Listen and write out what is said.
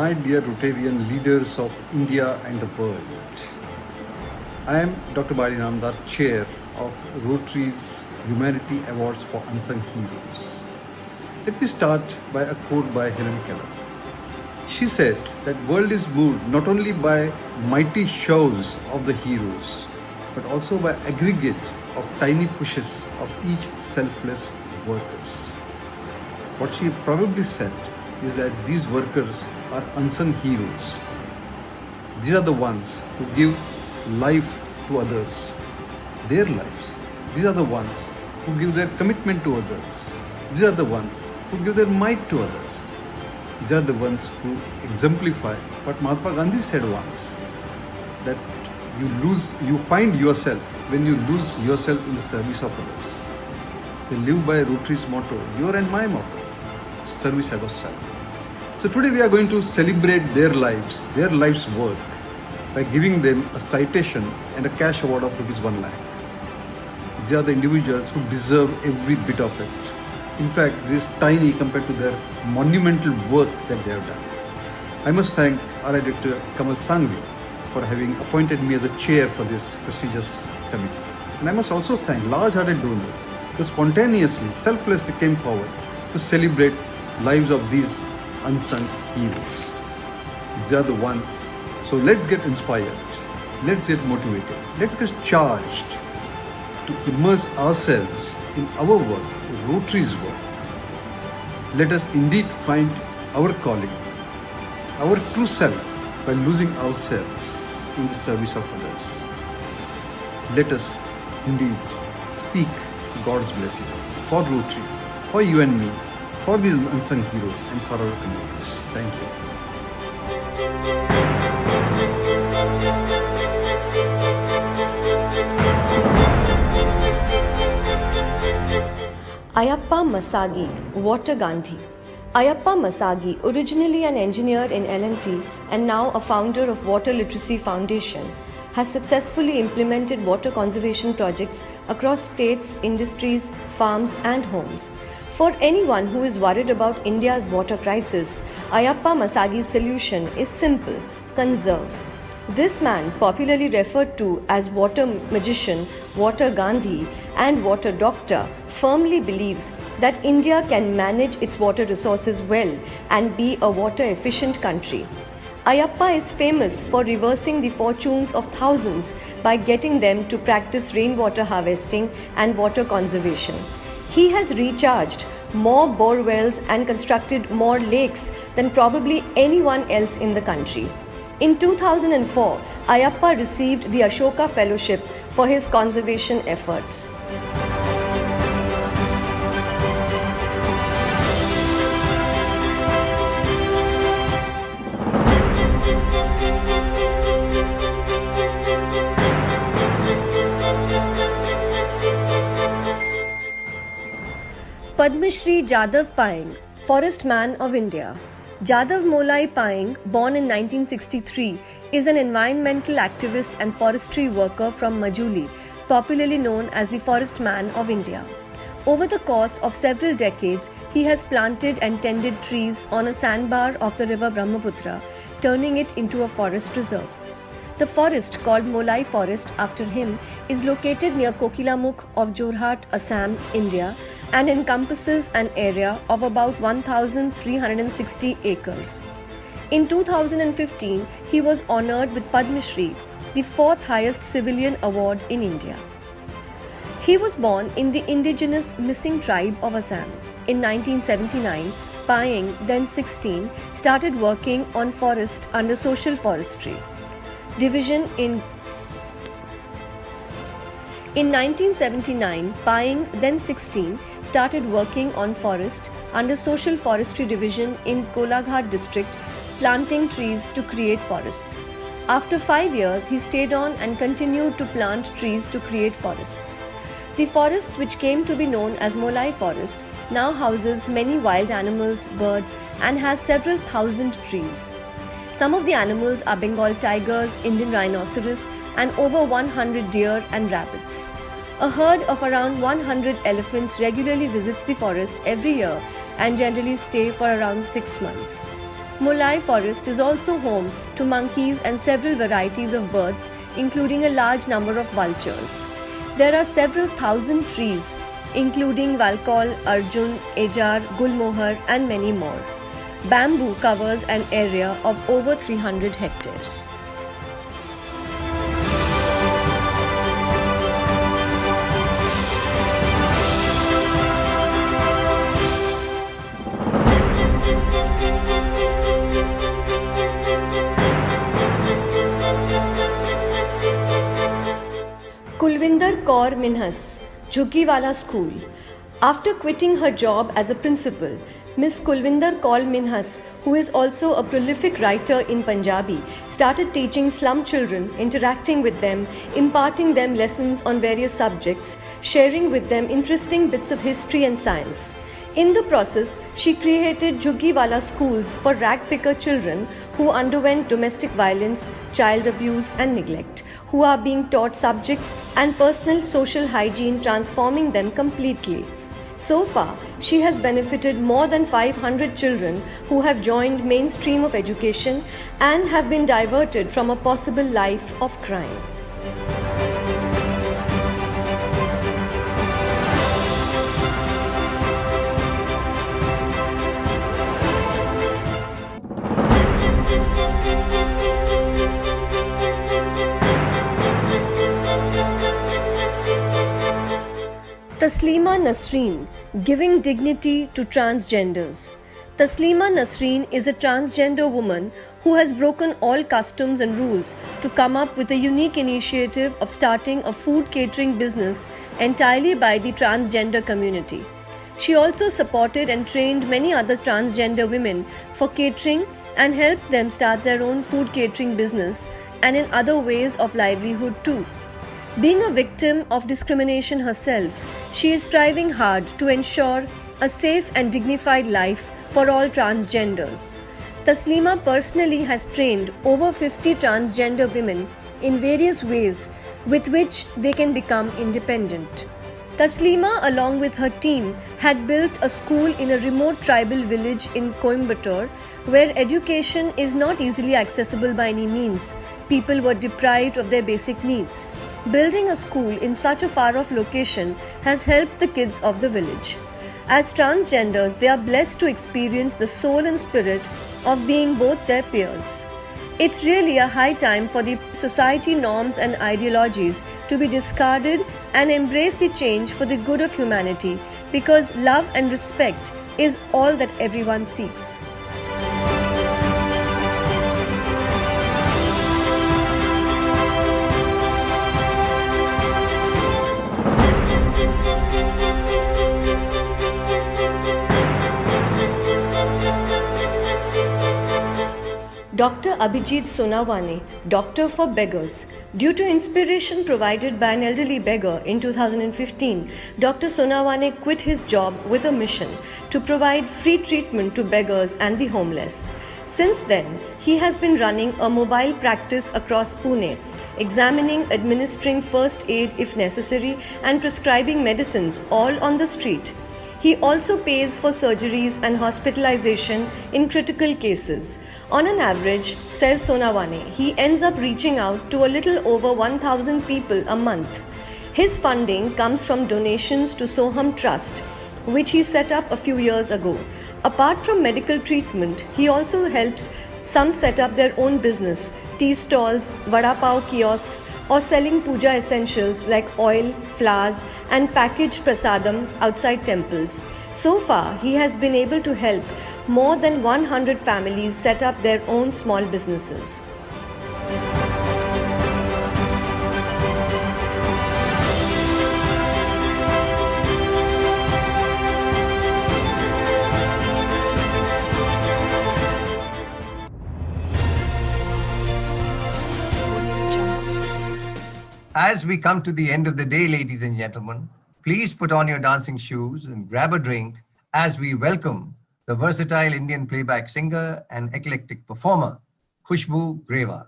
my dear Rotarian leaders of India and the world. I am Dr. Bali Namdar, Chair of Rotary's Humanity Awards for Unsung Heroes. Let me start by a quote by Helen Keller. She said that world is moved not only by mighty shows of the heroes, but also by aggregate of tiny pushes of each selfless workers. What she probably said is that these workers are unsung heroes. These are the ones who give life to others, their lives. These are the ones who give their commitment to others. These are the ones who give their might to others. These are the ones who exemplify what Mahatma Gandhi said once, that you find yourself when you lose yourself in the service of others. They live by Rotary's motto, your and my motto, service above self. So today we are going to celebrate their life's work, by giving them a citation and a cash award of ₹1 lakh. These are the individuals who deserve every bit of it. In fact, this is tiny compared to their monumental work that they have done. I must thank RI Director Kamal Sangvi for having appointed me as a chair for this prestigious committee. And I must also thank large-hearted donors who spontaneously, selflessly came forward to celebrate lives of these unsung heroes. These are the ones. So let's get inspired, let's get motivated, let's get charged to immerse ourselves in our work, Rotary's work. Let us indeed find our calling, our true self, by losing ourselves in the service of others. Let us indeed seek God's blessing for Rotary, for you and me, for these unsung heroes, and for our communities. Thank you. Ayappa Masagi, Water Gandhi. Ayappa Masagi, originally an engineer in L&T and now a founder of Water Literacy Foundation, has successfully implemented water conservation projects across states, industries, farms and homes. For anyone who is worried about India's water crisis, Ayappa Masagi's solution is simple: conserve. This man, popularly referred to as water magician, water Gandhi and water doctor, firmly believes that India can manage its water resources well and be a water efficient country. Ayappa is famous for reversing the fortunes of thousands by getting them to practice rainwater harvesting and water conservation. He has recharged more bore wells and constructed more lakes than probably anyone else in the country. In 2004, Ayappa received the Ashoka Fellowship for his conservation efforts. Padma Shri Jadav Payeng, Forest Man of India. Jadav Molai Payeng, born in 1963, is an environmental activist and forestry worker from Majuli, popularly known as the Forest Man of India. Over the course of several decades, he has planted and tended trees on a sandbar of the river Brahmaputra, turning it into a forest reserve. The forest, called Molai Forest after him, is located near Kokilamukh of Jorhat, Assam, India, and encompasses an area of about 1,360 acres. In 2015, he was honoured with Padma Shri, the fourth highest civilian award in India. He was born in the indigenous Missing tribe of Assam. In 1979, Payeng, then 16, started working on forest under social forestry division in 1979, Payeng, then 16, started working on forest under Social Forestry Division in Kolaghat district, planting trees to create forests. After 5 years, he stayed on and continued to plant trees to create forests. The forest, which came to be known as Molai Forest, now houses many wild animals, birds, and has several thousand trees. Some of the animals are Bengal tigers, Indian rhinoceros, and over 100 deer and rabbits. A herd of around 100 elephants regularly visits the forest every year and generally stay for around 6 months. Mulai Forest is also home to monkeys and several varieties of birds, including a large number of vultures. There are several thousand trees, including Valkol, Arjun, Ejar, Gulmohar, and many more. Bamboo covers an area of over 300 hectares. Kulvinder Kaur Minhas, Jhuggiwala School. After quitting her job as a principal, Miss Kulvinder Kaur Minhas, who is also a prolific writer in Punjabi, started teaching slum children, interacting with them, imparting them lessons on various subjects, sharing with them interesting bits of history and science. In the process, she created Jhuggiwala schools for ragpicker children who underwent domestic violence, child abuse and neglect, who are being taught subjects and personal social hygiene, transforming them completely. So far, she has benefited more than 500 children who have joined mainstream of education and have been diverted from a possible life of crime. Taslima Nasreen, giving dignity to transgenders. Taslima Nasreen is a transgender woman who has broken all customs and rules to come up with a unique initiative of starting a food catering business entirely by the transgender community. She also supported and trained many other transgender women for catering and helped them start their own food catering business and in other ways of livelihood too. Being a victim of discrimination herself, she is striving hard to ensure a safe and dignified life for all transgenders. Taslima personally has trained over 50 transgender women in various ways with which they can become independent. Taslima, along with her team, had built a school in a remote tribal village in Coimbatore where education is not easily accessible by any means. People were deprived of their basic needs. Building a school in such a far-off location has helped the kids of the village. As transgenders, they are blessed to experience the soul and spirit of being both their peers. It's really a high time for the society norms and ideologies to be discarded and embrace the change for the good of humanity, because love and respect is all that everyone seeks. Dr. Abhijit Sonawane, Doctor for Beggars. Due to inspiration provided by an elderly beggar in 2015, Dr. Sonawane quit his job with a mission to provide free treatment to beggars and the homeless. Since then, he has been running a mobile practice across Pune, examining, administering first aid if necessary, and prescribing medicines all on the street. He also pays for surgeries and hospitalization in critical cases. On an average, says Sonawane, he ends up reaching out to a little over 1,000 people a month. His funding comes from donations to Soham Trust, which he set up a few years ago. Apart from medical treatment, he also helps some set up their own business, tea stalls, vada pav kiosks, or selling puja essentials like oil, flowers, and packaged prasadam outside temples. So far, he has been able to help more than 100 families set up their own small businesses. As we come to the end of the day, ladies and gentlemen, please put on your dancing shoes and grab a drink as we welcome the versatile Indian playback singer and eclectic performer, Khushbu Grewal.